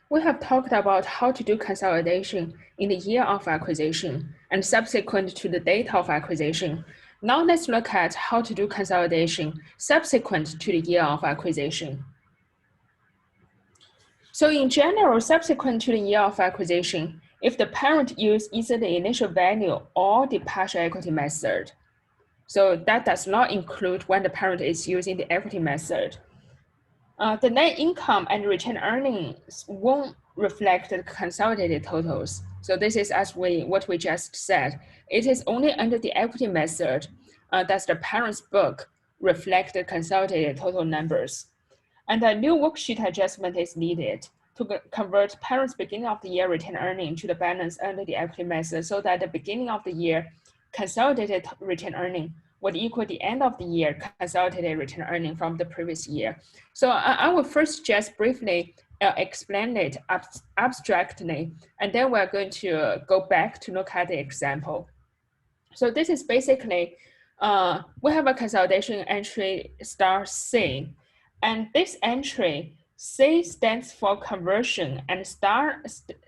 We have talked about how to do consolidation in the year of acquisition and subsequent to the date of acquisition. Now let's look at how to do consolidation subsequent to the year of acquisition. So in general, subsequent to the year of acquisition, if the parent used either the initial value or the partial equity method, so that does not include when the parent is using the equity method. The net income and retained earnings won't reflect the consolidated totals. So this is what we just said. It is only under the equity method that the parent's book reflect the consolidated total numbers. And a new worksheet adjustment is needed to convert parent's beginning of the year retained earnings to the balance under the equity method so that the beginning of the year consolidated retained earnings would equal the end of the year consolidated retained earnings from the previous year. So I will first just briefly explain it abstractly, and then we're going to go back to look at the example. So this is basically, we have a consolidation entry star C, and this entry, C stands for conversion and star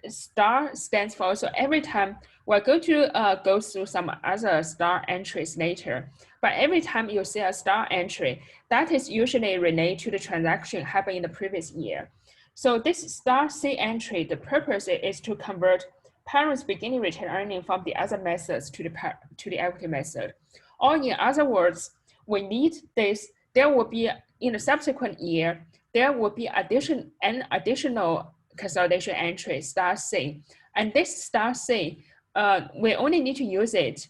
stands for, so every time we're going to go through some other star entries later, but every time you see a star entry, that is usually related to the transaction happened in the previous year. So this star C entry, the purpose is to convert parents' beginning retained earnings from the other methods to the equity method. Or in other words, we need this, there will be, in the subsequent year, there will be an additional consolidation entry, star C. And this star C, we only need to use it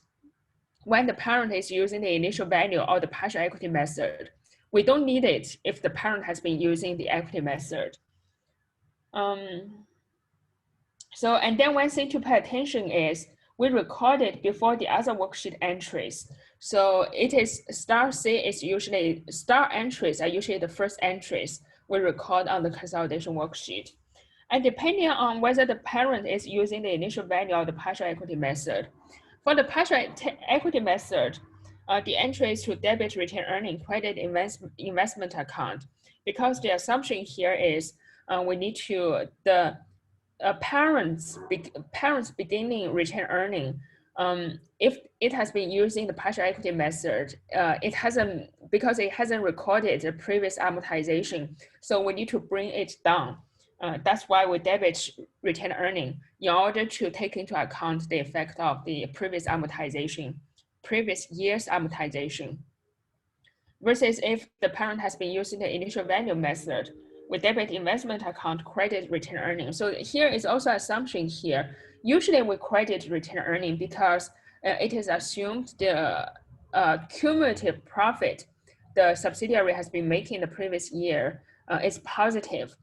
when the parent is using the initial value or the partial equity method. We don't need it if the parent has been using the equity method. So, and then one thing to pay attention is we record it before the other worksheet entries. So it is star C is usually, star entries are usually the first entries we record on the consolidation worksheet. And depending on whether the parent is using the initial value or the partial equity method. For the partial equity method, the entry is to debit retained earning credit investment account, because the assumption here is we need to, the parents beginning retained earning, if it has been using the partial equity method, it hasn't, because it hasn't recorded the previous amortization, so we need to bring it down. That's why we debit retained earning in order to take into account the effect of the previous amortization, previous year's amortization. Versus if the parent has been using the initial value method, we debit investment account credit retained earnings. So here is also assumption here. Usually we credit retained earning because it is assumed the cumulative profit the subsidiary has been making in the previous year is positive.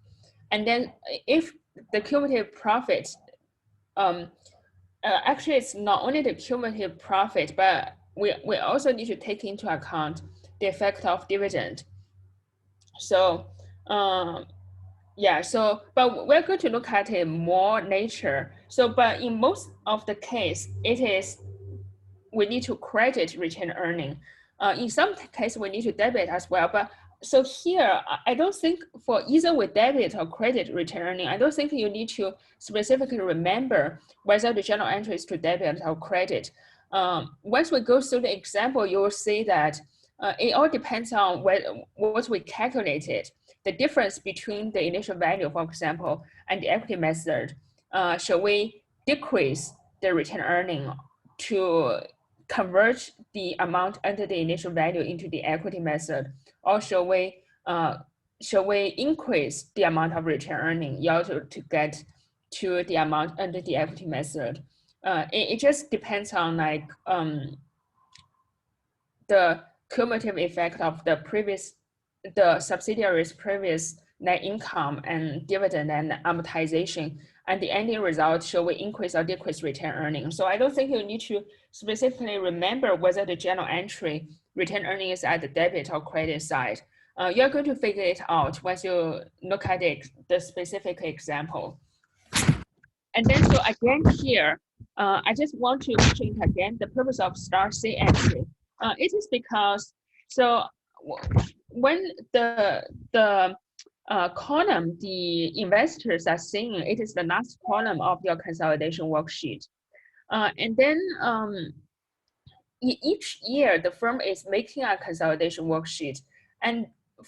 And then if the cumulative profit, actually it's not only the cumulative profit, but we also need to take into account the effect of dividend. So yeah, so, but we're going to look at it more later. So, but in most of the case, it is, we need to credit retained earning. In some case, we need to debit as well. But so here, I don't think for either with debit or credit retained earning, I don't think you need to specifically remember whether the journal entry is to debit or credit. Once we go through the example, you will see that it all depends on what we calculated. The difference between the initial value, for example, and the equity method. Shall we decrease the retained earning to convert the amount under the initial value into the equity method, or shall we increase the amount of retained earning in order to get to the amount under the equity method? It just depends on like the cumulative effect of the subsidiary's previous net income and dividend and amortization, and the ending result, shall we increase or decrease retained earnings? So I don't think you need to specifically remember whether the journal entry retained earnings is at the debit or credit side. You're going to figure it out once you look at the specific example. And then, so again here, I just want to mention it again, the purpose of star C entry. It is because, so when the column the investors are seeing, it is the last column of your consolidation worksheet. And then each year, the firm is making a consolidation worksheet. And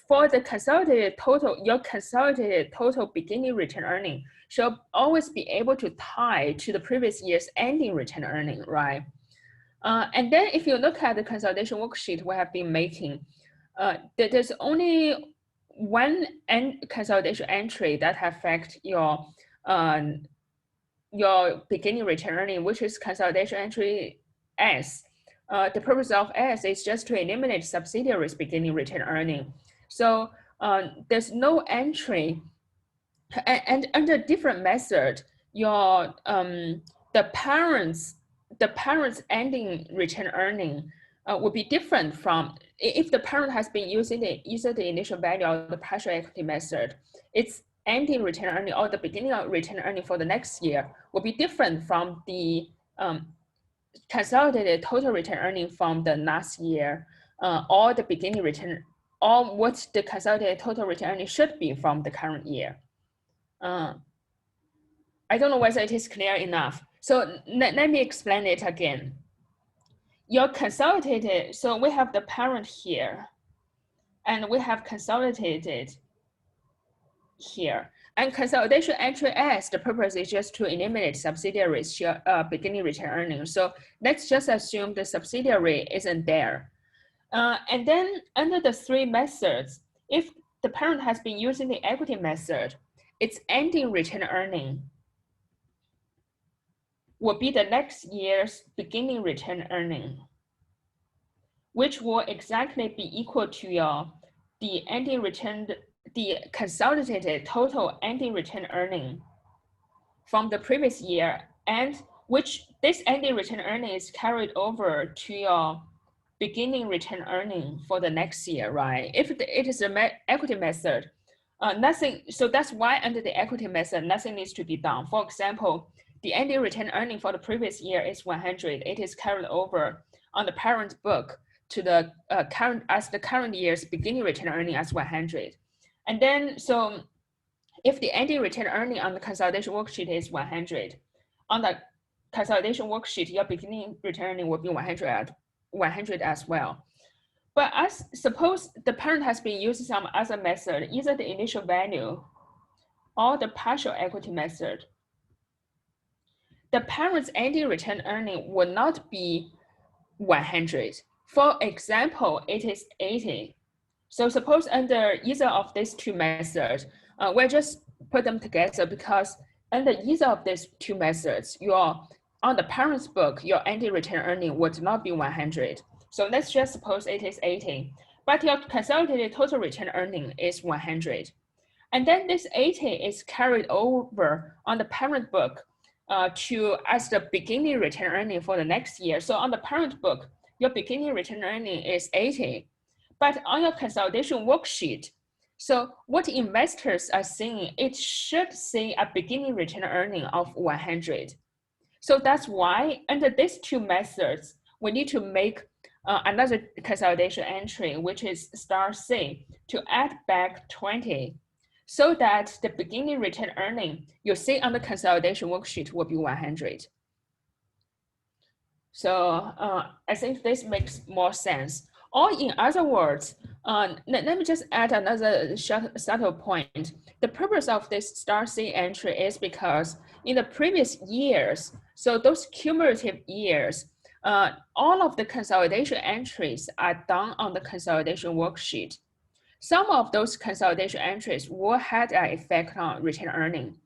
for the consolidated total, your consolidated total beginning return earning should always be able to tie to the previous year's ending return earning, right? And then if you look at the consolidation worksheet we have been making, there's only one consolidation entry that affect your beginning return earning, which is consolidation entry S. The purpose of S is just to eliminate subsidiaries beginning return earning. So there's no entry, and under different method, your the parents ending return earning will be different from if the parent has been using either the initial value or the partial equity method. Its ending return earning or the beginning of return earning for the next year will be different from the consolidated total return earning from the last year, or the beginning return, or what the consolidated total return earning should be from the current year. I don't know whether it is clear enough. So let me explain it again. Your consolidated, so we have the parent here, and we have consolidated here. And consolidation entry S, the purpose is just to eliminate subsidiaries beginning return earnings. So let's just assume the subsidiary isn't there. And then under the three methods, if the parent has been using the equity method, its ending return earning will be the next year's beginning return earning, which will exactly be equal to the consolidated total ending return earning from the previous year, and which this ending return earning is carried over to your beginning return earning for the next year, right? If it is an equity method, nothing. So that's why under the equity method, nothing needs to be done. For example, the ending return earning for the previous year is 100. It is carried over on the parent book to the current year's beginning return earning as 100. And then, so if the ending return earning on the consolidation worksheet is 100, on the consolidation worksheet, your beginning return earning will be 100 as well. But as suppose the parent has been using some other method, either the initial value or the partial equity method, the parent's ending return earning will not be 100. For example, it is 80. So suppose under either of these two methods, we'll just put them together because under either of these two methods, on the parent's book, your ending return earning would not be 100. So let's just suppose it is 80, but your consolidated total return earning is 100. And then this 80 is carried over on the parent book as the beginning return earning for the next year. So on the parent book, your beginning return earning is 80, but on your consolidation worksheet, so what investors are seeing, it should say a beginning return earning of 100. So that's why under these two methods, we need to make another consolidation entry, which is star C, to add back 20, so that the beginning return earning you see on the consolidation worksheet will be 100. So I think this makes more sense. Or in other words, let me just add another subtle point. The purpose of this star C entry is because in the previous years, so those cumulative years, all of the consolidation entries are done on the consolidation worksheet. Some of those consolidation entries will have an effect on return earning.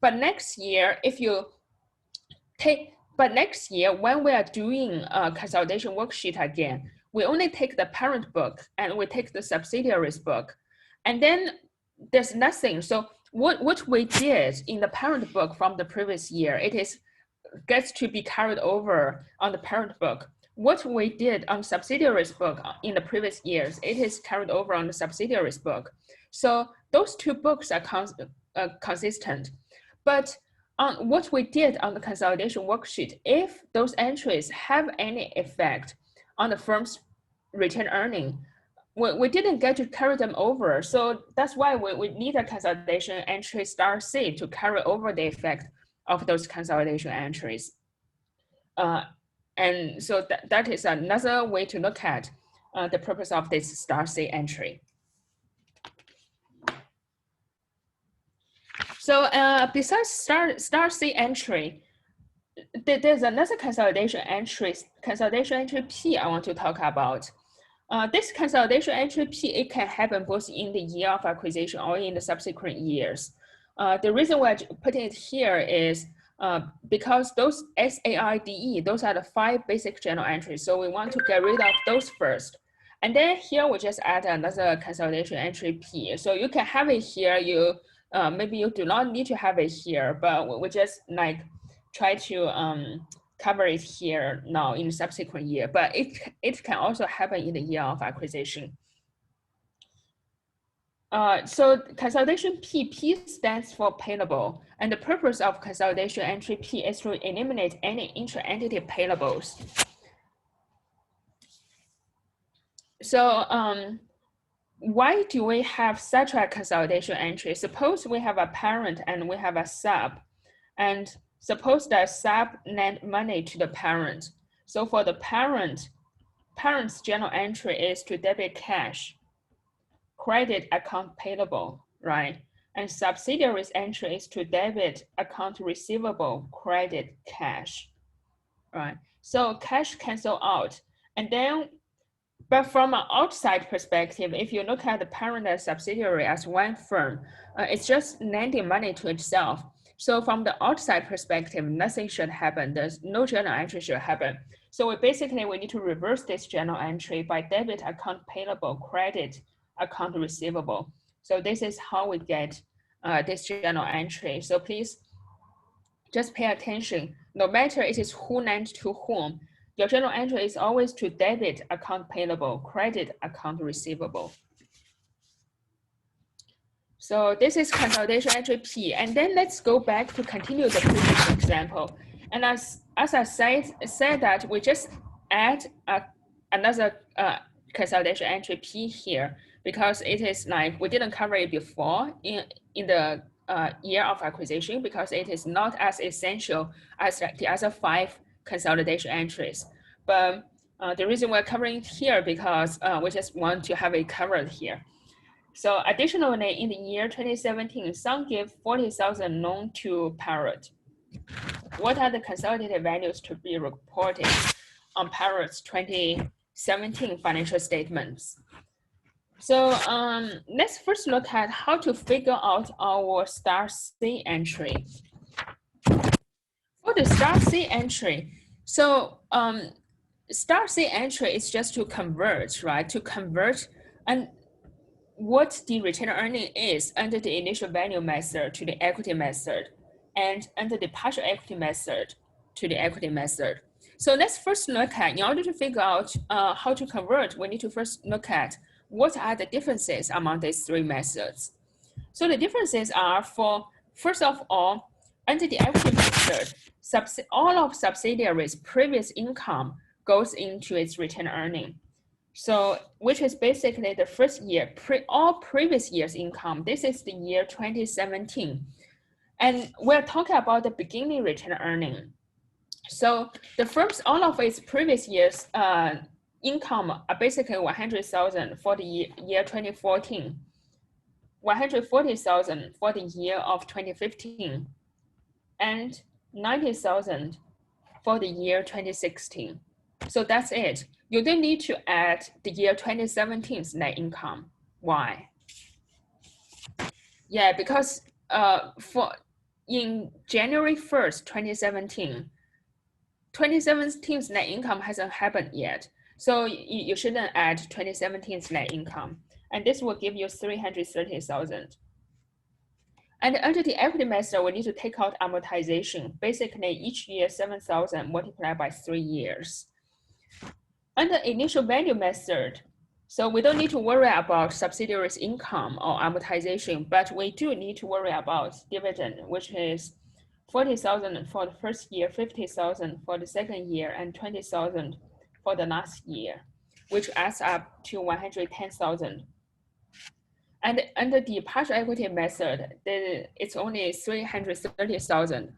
But next year, next year, when we are doing a consolidation worksheet again, we only take the parent book and we take the subsidiaries book. And then there's nothing. So what we did in the parent book from the previous year, gets to be carried over on the parent book. What we did on subsidiaries book in the previous years, it is carried over on the subsidiaries book. So those two books are consistent. But on what we did on the consolidation worksheet, if those entries have any effect on the firm's return earning, we didn't get to carry them over. So that's why we need a consolidation entry star C to carry over the effect of those consolidation entries. And so that is another way to look at the purpose of this star C entry. So besides star C entry, there's another consolidation entry P I want to talk about. This consolidation entry P, it can happen both in the year of acquisition or in the subsequent years. The reason why I'm putting it here is because those SAIDE, those are the 5 basic journal entries. So we want to get rid of those first. And then here we just add another consolidation entry P. So you can have it here. Maybe you do not need to have it here, but we just like try to cover it here now in the subsequent year, but it can also happen in the year of acquisition. So consolidation P stands for payable, and the purpose of consolidation entry P is to eliminate any intra-entity payables. So why do we have such a consolidation entry? Suppose we have a parent and we have a sub, and suppose that sub lend money to the parent. So for the parent's journal entry is to debit cash, credit account payable, right? And subsidiary's entry is to debit account receivable, credit cash, right? So cash cancel out. And then, but from an outside perspective, if you look at the parent and subsidiary as one firm, it's just lending money to itself. So from the outside perspective, nothing should happen. There's no journal entry should happen. So we need to reverse this journal entry by debit account payable, credit account receivable. So this is how we get this journal entry. So please just pay attention. No matter it is who lent to whom, your journal entry is always to debit account payable, credit account receivable. So this is consolidation entry P. And then let's go back to continue the previous example. And as I said that we just add another consolidation entry P here because it is like we didn't cover it before in the year of acquisition because it is not as essential as the other 5 consolidation entries. But the reason we're covering it here because we just want to have it covered here. So additionally, in the year 2017, Sun gave 40,000 loan to Parrot. What are the consolidated values to be reported on Parrot's 2017 financial statements? So let's first look at how to figure out our star C entry. For the star C entry, so star C entry is just to convert, right? To convert and what the retained earning is under the initial value method to the equity method and under the partial equity method to the equity method. So let's first look at, in order to figure out how to convert, we need to first look at what are the differences among these 3 methods. So the differences are for, first of all, under the equity method, all of subsidiaries' previous income goes into its retained earning. So, which is basically the first year, all previous year's income. This is the year 2017. And we're talking about the beginning retained earning. So the firm's, all of its previous year's income are basically 100,000 for the year 2014, 140,000 for the year of 2015, and 90,000 for the year 2016. So that's it. You don't need to add the year 2017's net income. Why? Yeah, because in January 1st, 2017's net income hasn't happened yet. So you shouldn't add 2017's net income. And this will give you 330,000. And under the equity method, we need to take out amortization. Basically, each year 7,000 multiplied by 3 years. Under initial value method, so we don't need to worry about subsidiaries' income or amortization, but we do need to worry about dividend, which is 40,000 for the first year, 50,000 for the second year, and 20,000 for the last year. which adds up to 110,000. And under the partial equity method, it's only 330,000,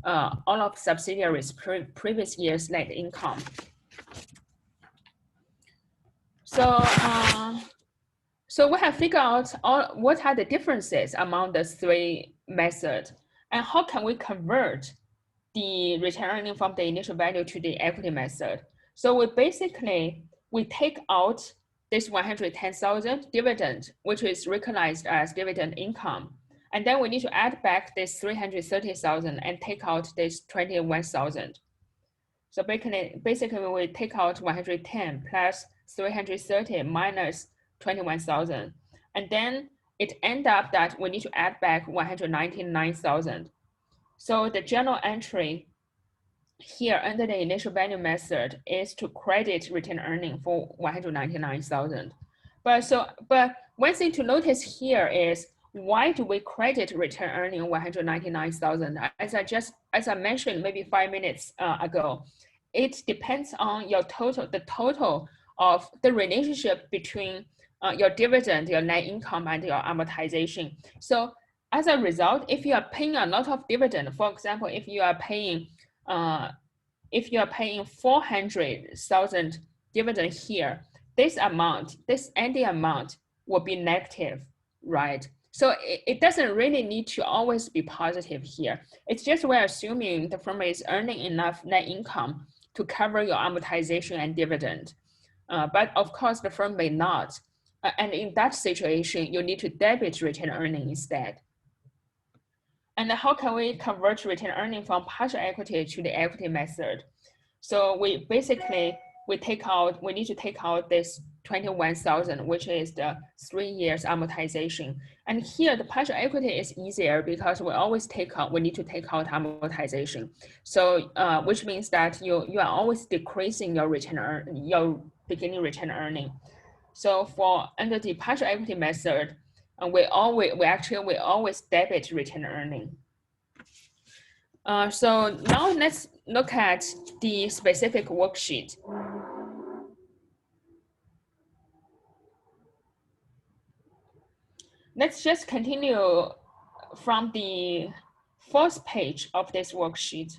all of subsidiaries' previous year's net income. So, so we have figured out what are the differences among the three methods, and how can we convert the return earning from the initial value to the equity method. So we take out this 110,000 dividend, which is recognized as dividend income. And then we need to add back this 330,000 and take out this 21,000. So basically we take out 110 plus 330 minus 21,000. And then it ends up that we need to add back 199,000. So the general entry here under the initial value method is to credit retained earning for 199,000. But one thing to notice here is, why do we credit return earning 199,000? As I mentioned maybe 5 minutes ago, it depends on the total of the relationship between your dividend, your net income, and your amortization. So as a result, if you are paying a lot of dividend, for example, if you are paying 400,000 dividend here, this ending amount will be negative, right? So it doesn't really need to always be positive here. It's just we're assuming the firm is earning enough net income to cover your amortization and dividend. But of course, the firm may not. And in that situation, you need to debit retained earning instead. And how can we convert retained earning from partial equity to the equity method? So we need to take out this 21,000, which is the 3 years amortization. And here the partial equity is easier because we need to take out amortization. So which means that you are always decreasing your beginning retained earning. So under the partial equity method, we always debit retained earning. So now let's look at the specific worksheet. Let's just continue from the fourth page of this worksheet.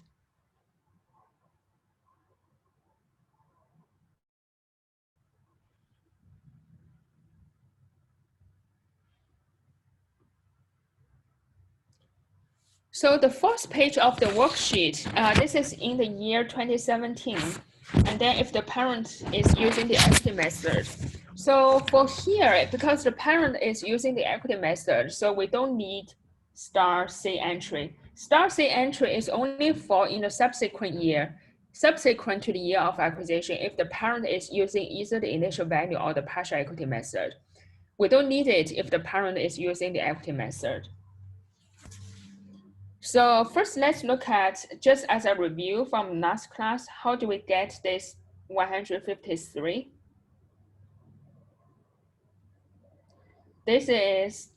So the first page of the worksheet, this is in the year 2017. And then if the parent is using the equity method. So for here, because the parent is using the equity method, so we don't need star C entry. Star C entry is only for in the subsequent year, subsequent to the year of acquisition, if the parent is using either the initial value or the partial equity method. We don't need it if the parent is using the equity method. So first, let's look at, just as a review from last class, how do we get this 153? This is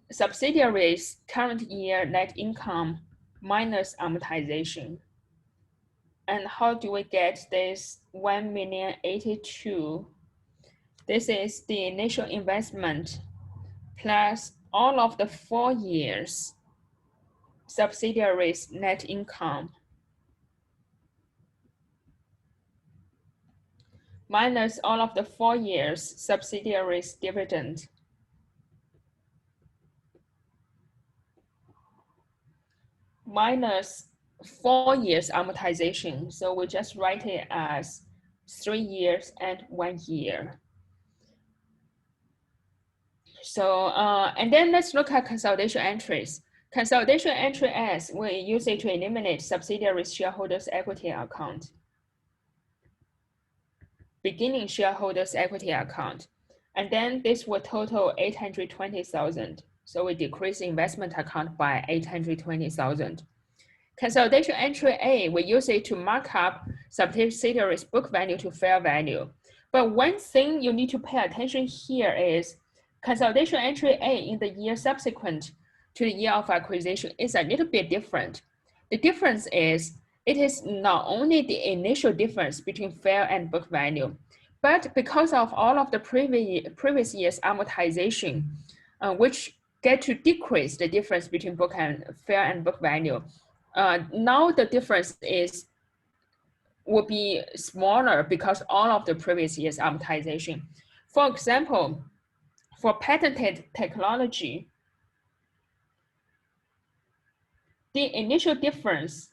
subsidiaries' current year net income minus amortization. And how do we get this 1,082,000? This is the initial investment plus all of the 4 years subsidiaries' net income minus all of the 4 years subsidiaries' dividend minus 4 years amortization. So we just write it as 3 years and 1 year. So, and then let's look at consolidation entries. Consolidation entry S, we use it to eliminate subsidiaries shareholders equity account. Beginning shareholders equity account. And then this will total 820,000. So we decrease investment account by 820,000. Consolidation entry A, we use it to mark up subsidiaries book value to fair value. But one thing you need to pay attention here is consolidation entry A in the year subsequent to the year of acquisition is a little bit different. The difference is, it is not only the initial difference between fair and book value, But because of all of the previous year's amortization, which get to decrease the difference between book and fair and book value, now the difference will be smaller because all of the previous year's amortization. For example, for patented technology, the initial difference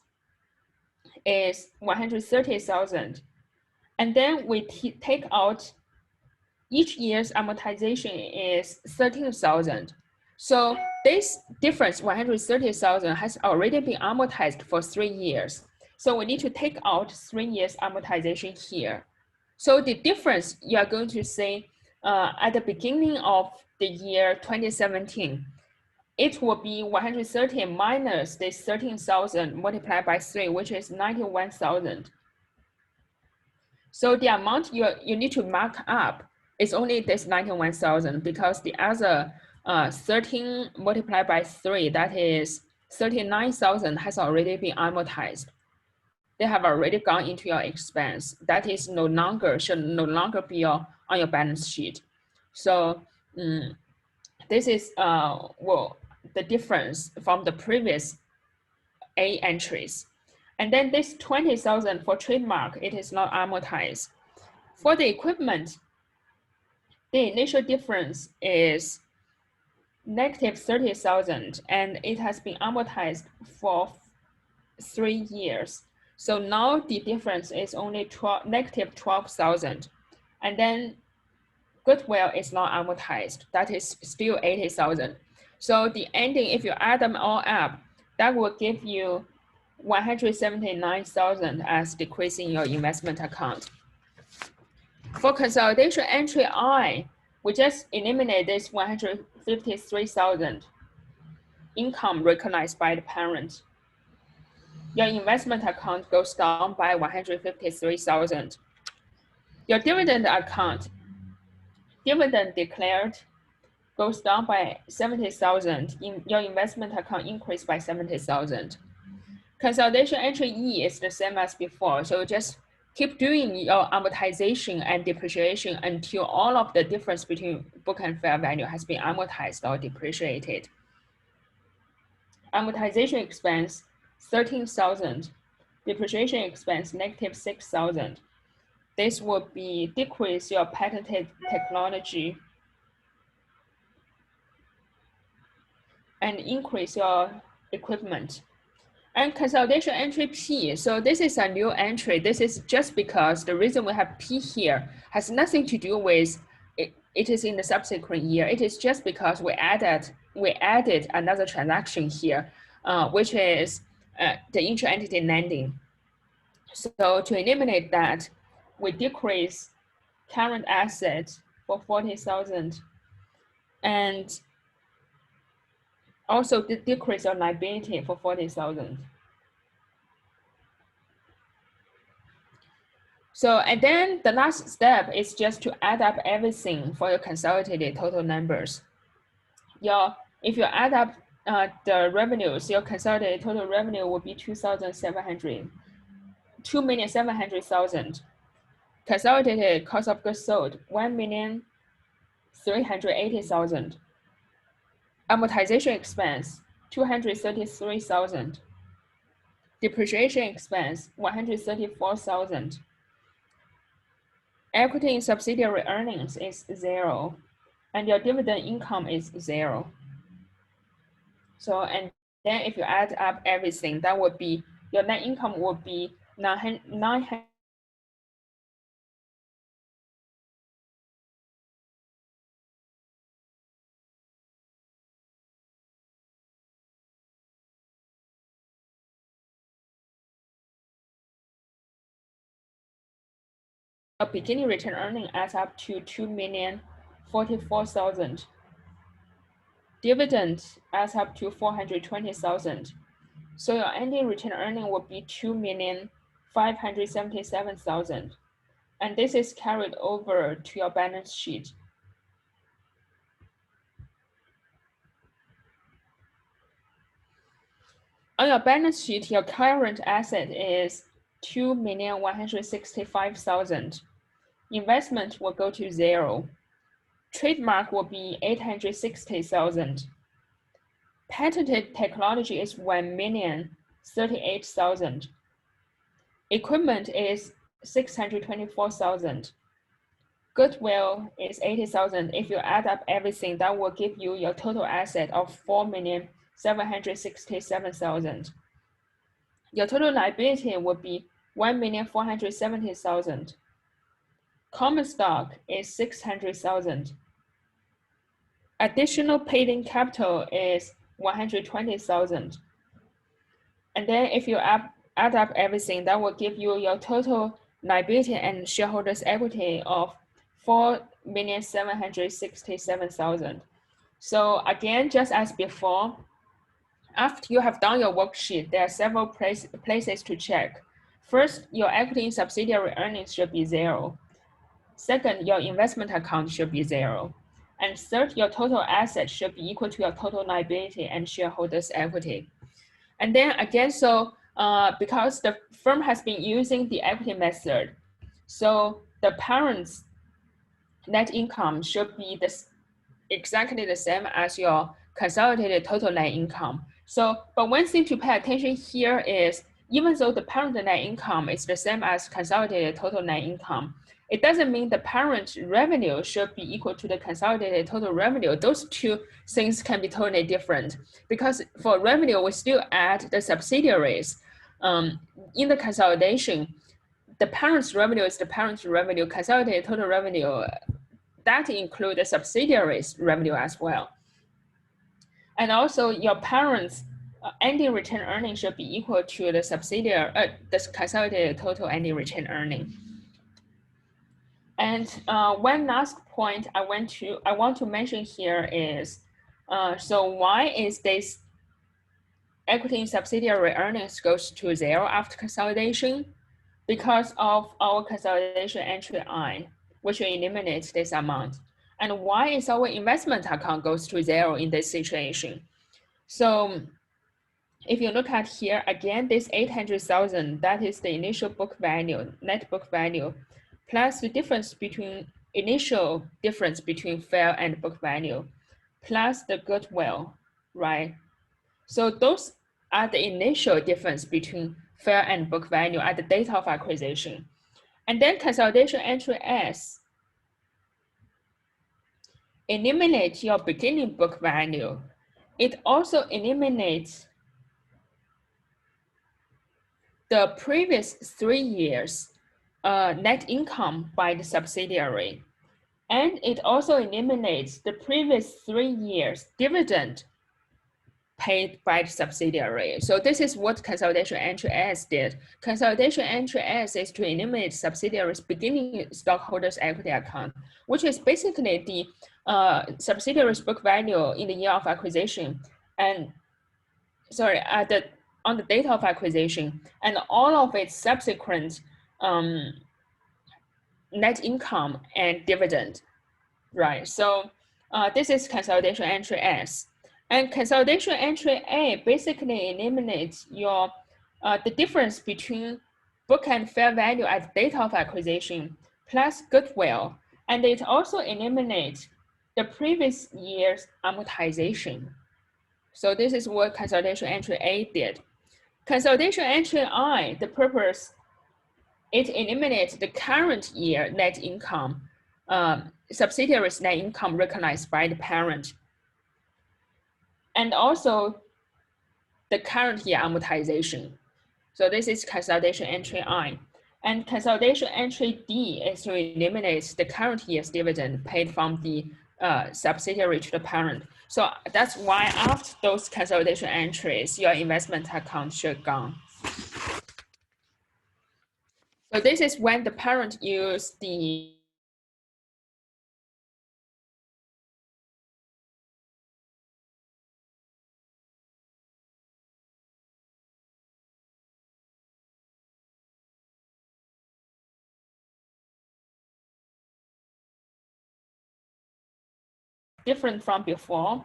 is 130,000, and then we take out each year's amortization is 13,000. So this difference, 130,000, has already been amortized for 3 years. So we need to take out 3 years amortization here. So the difference you are going to see at the beginning of the year 2017, it will be 130 minus this 13,000 multiplied by 3, which is 91,000. So the amount you need to mark up is only this 91,000 because the other 13 multiplied by 3, that is 39,000, has already been amortized. They have already gone into your expense. That is should no longer be on your balance sheet. So this is the difference from the previous A entries. And then this 20,000 for trademark, it is not amortized. For the equipment, the initial difference is negative 30,000, and it has been amortized for 3 years. So now the difference is only negative 12,000. And then goodwill is not amortized. That is still 80,000. So the ending, if you add them all up, that will give you 179,000 as decreasing your investment account. For consolidation entry I, we just eliminate this 153,000 income recognized by the parent. Your investment account goes down by 153,000. Your dividend account, dividend declared, goes down by 70,000. Your investment account increased by 70,000. Consolidation entry E is the same as before. So just keep doing your amortization and depreciation until all of the difference between book and fair value has been amortized or depreciated. Amortization expense, 13,000. Depreciation expense, negative 6,000. This will be decrease your patented technology and increase your equipment. And consolidation entry P, so this is a new entry. This is just because the reason we have P here has nothing to do with it is in the subsequent year. It is just because we added another transaction here, which is the intra-entity lending. So to eliminate that, we decrease current assets for 40,000 and also decrease your liability for 40,000. So, and then the last step is just to add up everything for your consolidated total numbers. If you add up the revenues, your consolidated total revenue will be 2,700,000. Consolidated cost of goods sold, 1,380,000. Amortization expense, 233,000. Depreciation expense, 134,000. Equity in subsidiary earnings is 0, and your dividend income is 0. So, and then if you add up everything, that would be, your net income would be 900. A beginning return earning adds up to 2,044,000. Dividend adds up to 420,000. So your ending return earning will be 2,577,000. And this is carried over to your balance sheet. On your balance sheet, your current asset is 2,165,000. investment will go to 0. Trademark will be 860,000. Patented technology is 1,038,000. Equipment is 624,000. Goodwill is 80,000. If you add up everything, that will give you your total asset of 4,767,000. Your total liability would be 1,470,000. Common stock is 600,000. Additional paid-in capital is 120,000. And then if you add up everything, that will give you your total liability and shareholders' equity of 4,767,000. So again, just as before, after you have done your worksheet, there are several places to check. First, your equity in subsidiary earnings should be 0. Second, your investment account should be 0. And third, your total assets should be equal to your total liability and shareholders' equity. And then again, so because the firm has been using the equity method, so the parent's net income should be exactly the same as your consolidated total net income. So, but one thing to pay attention here is, even though the parent net income is the same as consolidated total net income, it doesn't mean the parent revenue should be equal to the consolidated total revenue. Those two things can be totally different, because for revenue, we still add the subsidiaries. In the consolidation, the parent's revenue is the parent's revenue, consolidated total revenue, that includes the subsidiaries revenue as well. And also your parents' ending return earnings should be equal to the subsidiary, the consolidated total ending return earning. And one last point I want to mention here is, so why is this equity in subsidiary earnings goes to 0 after consolidation? Because of our consolidation entry I, which eliminates this amount. And why is our investment account goes to 0 in this situation? So if you look at here, again, this 800,000, that is the initial book value, net book value, plus the difference between initial difference between fair and book value, plus the goodwill, right? So those are the initial difference between fair and book value at the date of acquisition. And then consolidation entry S, eliminate your beginning book value. It also eliminates the previous 3 years net income by the subsidiary. And it also eliminates the previous 3 years dividend paid by the subsidiary. So this is what consolidation entry S did. Consolidation entry S is to eliminate subsidiaries beginning stockholders equity account, which is basically the subsidiaries book value in the year of acquisition, and sorry, on the date of acquisition, and all of its subsequent net income and dividend, right? So this is consolidation entry S. And consolidation entry A basically eliminates your the difference between book and fair value at the date of acquisition plus goodwill. And it also eliminates the previous year's amortization. So this is what consolidation entry A did. Consolidation entry I, the purpose, it eliminates the current year net income, subsidiaries net income recognized by the parent, and also the current year amortization. So this is consolidation entry I. And consolidation entry D is to eliminate the current year's dividend paid from the subsidiary to the parent. So that's why after those consolidation entries, your investment account should gone. So this is when the parent use the different from before.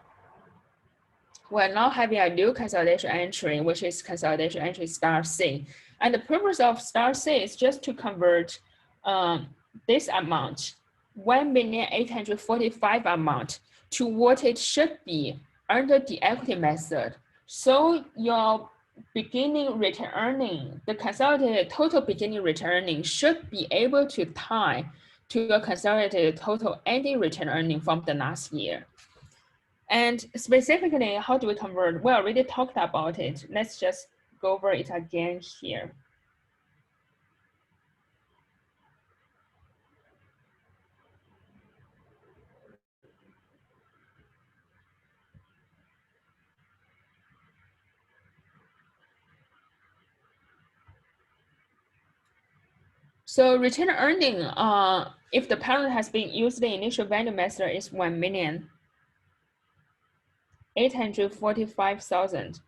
We're now having a new consolidation entry, which is consolidation entry star C. And the purpose of star C is just to convert this amount, 1,845,000 amount, to what it should be under the equity method. So your beginning return earning, the consolidated total beginning return earning should be able to tie to your consolidated total ending return earning from the last year. And specifically, how do we convert? We already talked about it. Let's just go over it again here. So return earning, if the parent has been used the initial value method is 1,845,000.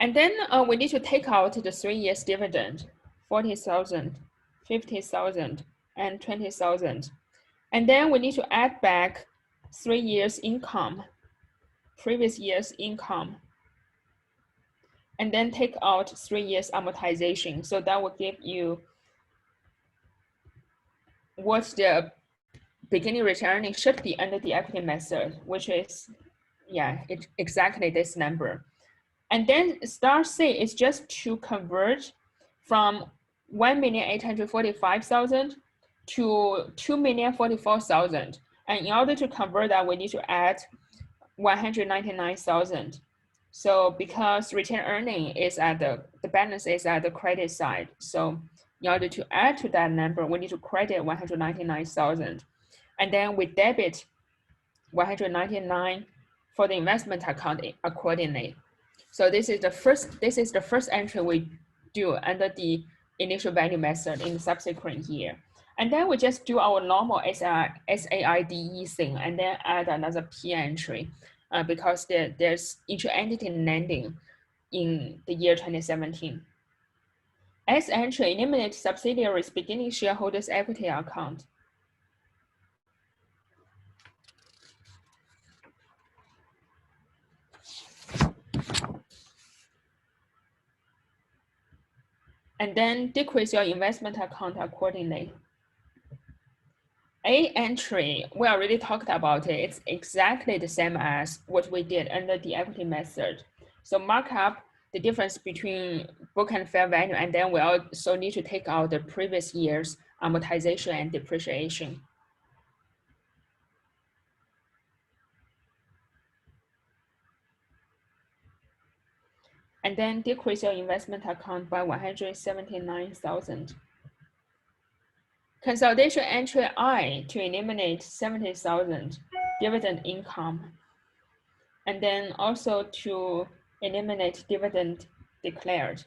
And then we need to take out the 3 years dividend, 40,000, 50,000, and 20,000. And then we need to add back 3 years income, previous year's income, and then take out 3 years amortization. So that will give you what the beginning return earnings should be under the equity method, which is, yeah, it's exactly this number. And then star C is just to convert from 1,845,000 to 2,044,000. And in order to convert that, we need to add 199,000. So because return earning is at the balance is at the credit side. So in order to add to that number, we need to credit 199,000. And then we debit 199 for the investment account accordingly. So this is the first entry we do under the initial value method in the subsequent year. And then we just do our normal SAIDE thing and then add another P entry because there's intra-entity lending in the year 2017. S entry eliminates subsidiaries beginning shareholders equity account. And then decrease your investment account accordingly. A entry, we already talked about it. It's exactly the same as what we did under the equity method. So mark up the difference between book and fair value, and then we also need to take out the previous year's amortization and depreciation. And then decrease your investment account by 179,000. Consolidation entry I to eliminate 70,000 dividend income. And then also to eliminate dividend declared.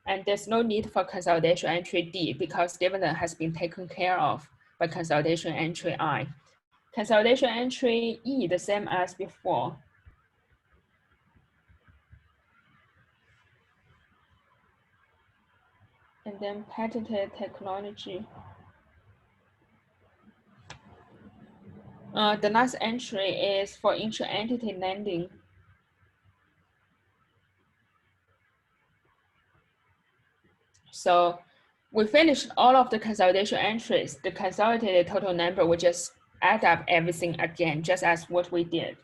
And there's no need for consolidation entry D because dividend has been taken care of by consolidation entry I. Consolidation entry E, the same as before. And then patented technology. The last entry is for intra-entity lending. So we finished all of the consolidation entries. The consolidated total number, we just add up everything again, just as what we did.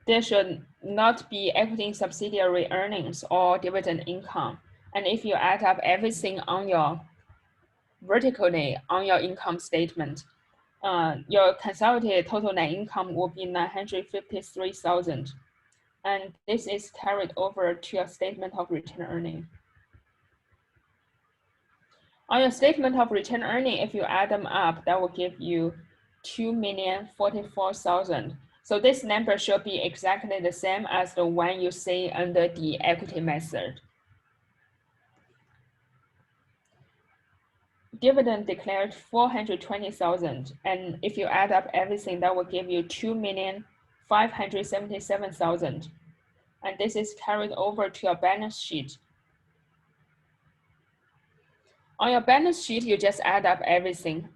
There should not be equity in subsidiary earnings or dividend income. And if you add up everything on your vertically on your income statement, your consolidated total net income will be 953,000. And this is carried over to your statement of return earning. On your statement of return earning, if you add them up, that will give you 2,044,000. So this number should be exactly the same as the one you see under the equity method. Dividend declared 420,000, and if you add up everything, that will give you 2,577,000. And this is carried over to your balance sheet. On your balance sheet, you just add up everything.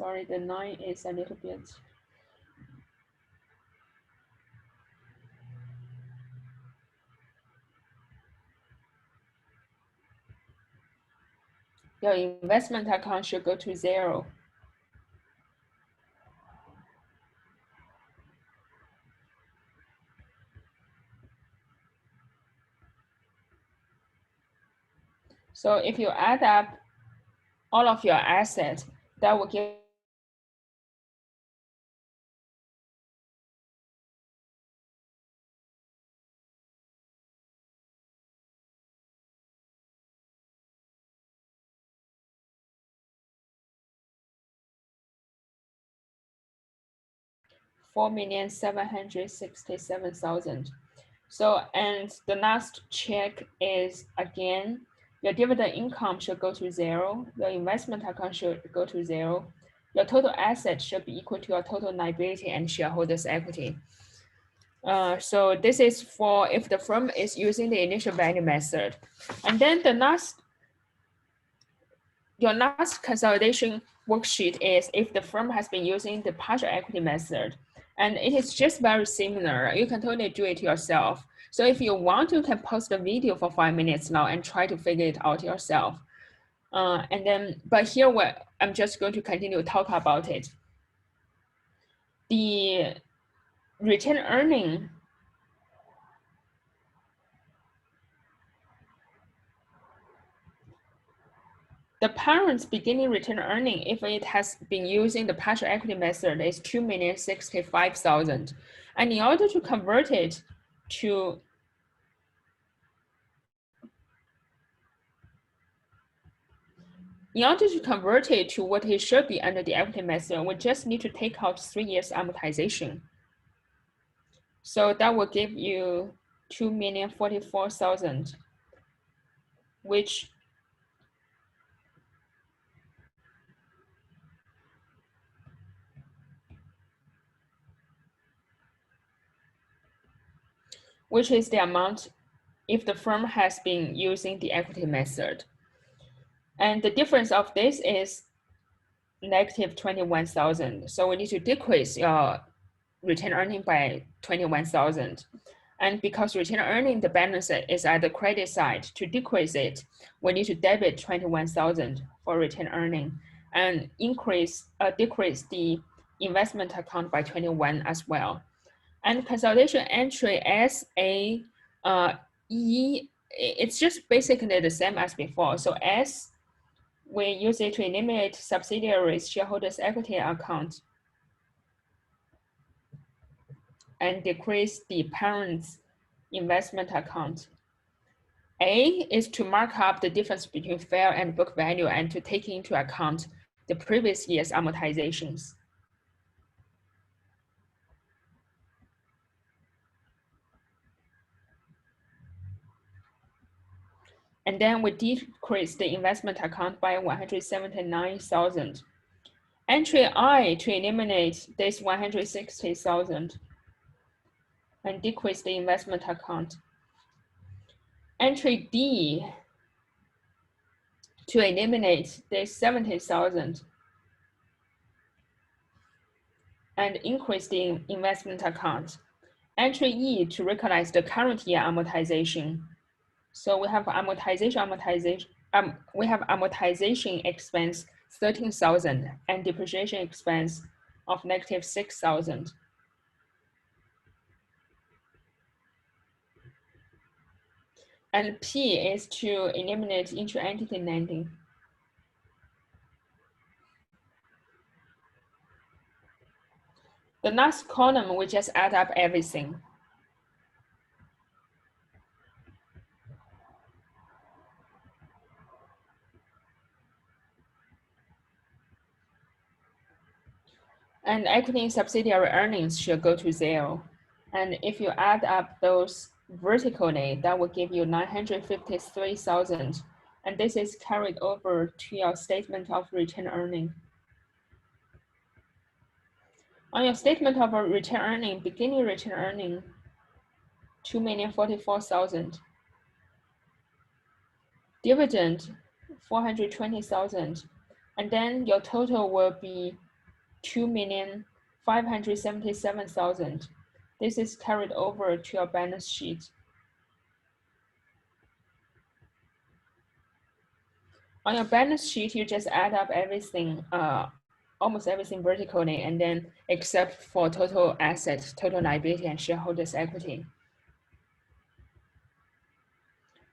Sorry, the 9 is a little bit. Your investment account should go to 0. So if you add up all of your assets, that will give $4,767,000. So, and the last check is again, your dividend income should go to 0. Your investment account should go to 0. Your total assets should be equal to your total liability and shareholders' equity. So this is for if the firm is using the initial value method. And then your last consolidation worksheet is if the firm has been using the partial equity method. And it is just very similar. You can totally do it yourself. So if you want, you can pause the video for 5 minutes now and try to figure it out yourself. And then, but here I'm just going to continue to talk about it. The retained earning, the parent's beginning retained earning, if it has been using the partial equity method, is $2,065,000. And in order to convert it to what it should be under the equity method, we just need to take out 3 years amortization. So that will give you $2,044,000, which is the amount if the firm has been using the equity method. And the difference of this is negative 21,000. So we need to decrease your retained earning by 21,000. And because retained earning, the balance is at the credit side, to decrease it, we need to debit 21,000 for retained earning and decrease the investment account by 21 as well. And consolidation entry SA E, it's just basically the same as before. So S, we use it to eliminate subsidiaries shareholders equity account and decrease the parent's investment account. A is to mark up the difference between fair and book value and to take into account the previous year's amortizations. And then we decrease the investment account by 179,000. Entry I to eliminate this 160,000 and decrease the investment account. Entry D to eliminate this 70,000 and increase the investment account. Entry E to recognize the current year amortization. So we have amortization expense 13,000 and depreciation expense of negative 6,000. And P is to eliminate intra-entity lending. The last column, we just add up everything. And equity in subsidiary earnings should go to 0. And if you add up those vertically, that will give you 953,000. And this is carried over to your statement of retained earning. On your statement of retained earning, beginning retained earning, 2,044,000. Dividend, 420,000. And then your total will be 2,577,000. This is carried over to your balance sheet. On your balance sheet, you just add up everything, almost everything vertically, and then except for total asset, total liability, and shareholders' equity.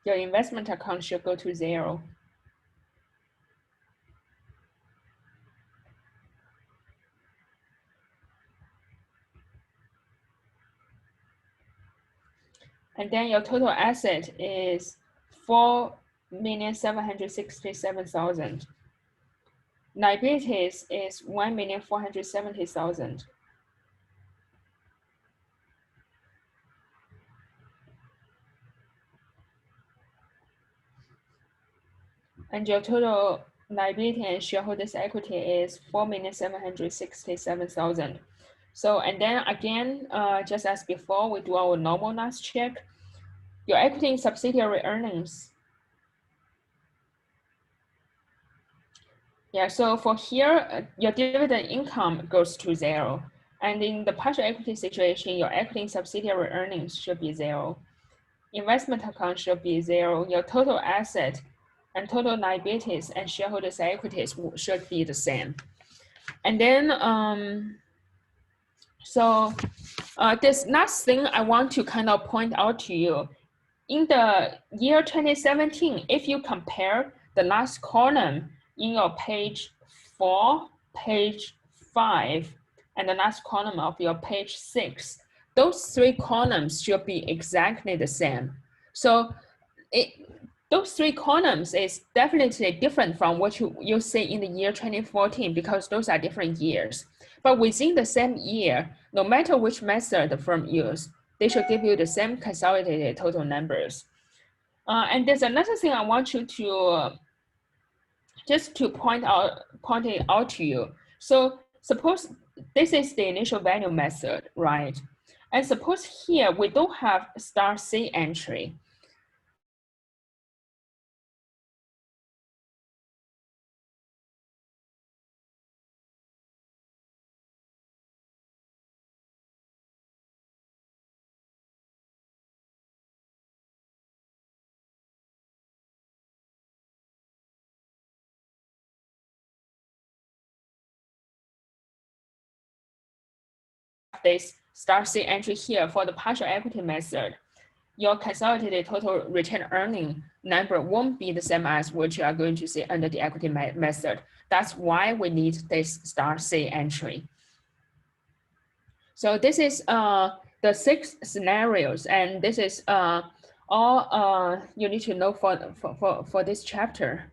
Your investment account should go to 0. And then your total asset is 4,767,000. Liabilities is 1,470,000. And your total liability and shareholders' equity is 4,767,000. So, and then again, just as before, we do our normal last check. Your equity in subsidiary earnings. Yeah, so for here, your dividend income goes to 0. And in the partial equity situation, your equity in subsidiary earnings should be 0. Investment account should be 0. Your total asset and total liabilities and shareholders' equities should be the same. And then, this last thing I want to kind of point out to you, in the year 2017, if you compare the last column in your page 4, page 5, and the last column of your page 6, those 3 columns should be exactly the same. So those 3 columns is definitely different from what you see in the year 2014 because those are different years. But within the same year, no matter which method the firm use, they should give you the same consolidated total numbers. And there's another thing I want you to just to point it out to you. So suppose this is the initial value method, right? And suppose here we don't have star C entry. This star C entry here for the partial equity method, your consolidated total retained earning number won't be the same as what you are going to see under the equity method. That's why we need this star C entry. So this is the 6 scenarios, and this is all you need to know for this chapter.